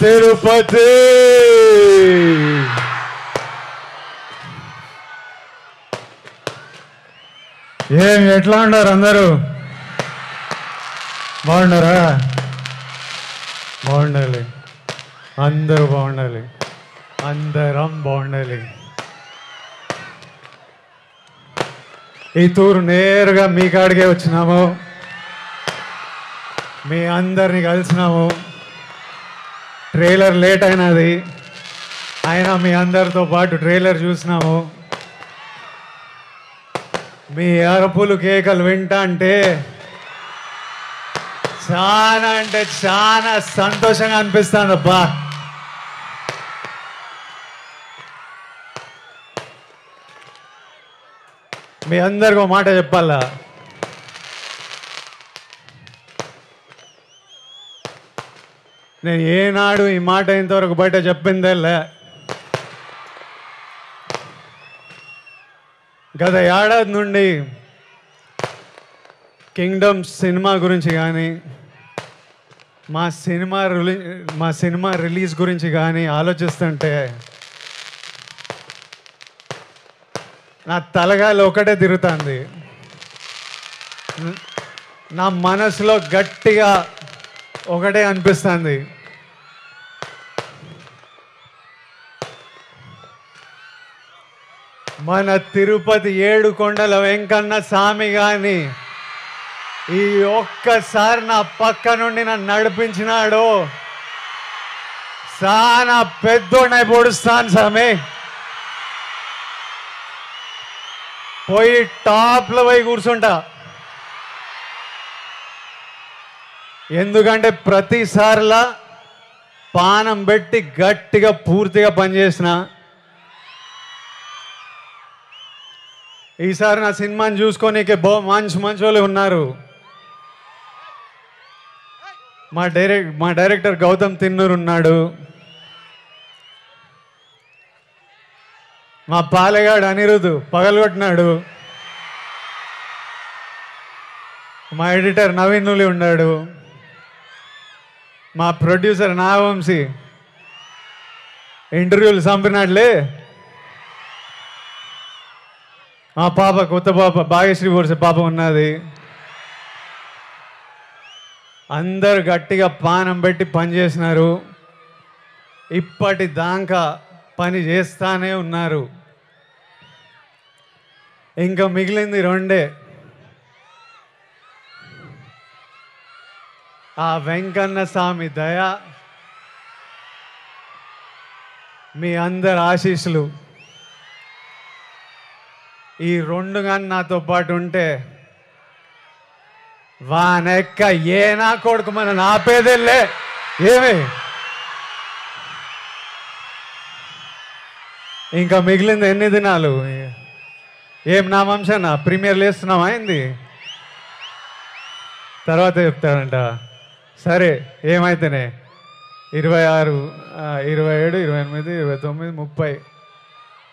తిరుపతి. ఎట్లా ఉన్నారు అందరూ? బాగున్నారా? బాగుండాలి, అందరూ బాగుండాలి, అందరం బాగుండాలి. ఈ తూరు నేరుగా మీ కాడికే వచ్చినాము, మీ అందరిని కలిసినాము. ట్రైలర్ లేట్ అయినది, అయినా మీ అందరితో పాటు ట్రైలర్ చూసినాము. మీ అరుపులు కేకలు వింటా అంటే చాలా సంతోషంగా అనిపిస్తుందబ్బా. మీ అందరికీ ఒక మాట చెప్పాలా, నేను ఏనాడు ఈ మాట ఇంతవరకు బయట చెప్పిందేలే. గత ఏడాది నుండి కింగ్డమ్ సినిమా గురించి కానీ మా సినిమా రిలీజ్ గురించి కానీ ఆలోచిస్తుంటే నా తలగాలి ఒకటే తిరుగుతుంది. నా మనసులో గట్టిగా ఒకటే అనిపిస్తుంది, మన తిరుపతి ఏడుకొండల వెంకన్న స్వామి గాని ఈ ఒక్కసారి నా పక్క నుండి నన్ను నడిపించినాడు. చాలా పెద్దోడై పొడుస్తాను స్వామి, పోయి టాప్లో పోయి కూర్చుంటా. ఎందుకంటే ప్రతిసారిలా పానం పెట్టి గట్టిగా పూర్తిగా పనిచేసిన. ఈసారి నా సినిమాని చూసుకోనీకే మంచి వాళ్ళు ఉన్నారు. మా డైరెక్టర్ గౌతమ్ తిన్నూరు ఉన్నాడు, మా పాలెగాడు అనిరుద్ పగలగొట్టినాడు, మా ఎడిటర్ నవీన్ నులి ఉన్నాడు, మా ప్రొడ్యూసర్ నాగవంశీ ఇంటర్వ్యూలు చంపినాడులే, మా పాప కొత్త పాప భాగ్యశ్రీ బోర్సే పాప ఉన్నది. అందరు గట్టిగా పానం పెట్టి పనిచేసినారు, ఇప్పటిదాకా పని చేస్తానే ఉన్నారు. ఇంకా మిగిలింది రెండే, ఆ వెంకన్న స్వామి దయ, మీ అందరి ఆశీస్సులు. ఈ రెండు కానీ నాతో పాటు ఉంటే వానెక్క ఏ నా కొడుకు మన ఆపేదేలే. ఏమి ఇంకా మిగిలింది ఎన్ని దినాలు? ఏం నా వంశనా ప్రీమియర్లు వేస్తున్నావా అయింది, తర్వాత చెప్తాడంట. సరే ఏమైతేనే 26, 27, 28, 29, 30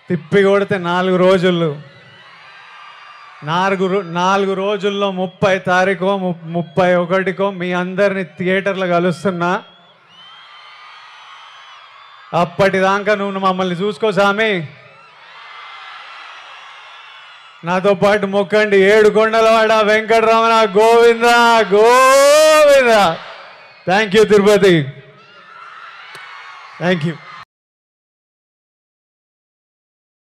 తిప్పి కొడితే 4 రోజులు. 4 రోజుల్లో 30 తారీఖో 31కో మీ అందరిని థియేటర్లో కలుస్తున్నా. అప్పటిదాకా నువ్వు మమ్మల్ని చూసుకో స్వామి. నాతో పాటు మొక్కండి, ఏడుకొండలవాడ Venkataramana Govinda Govinda. Thank you Tirupati, thank you.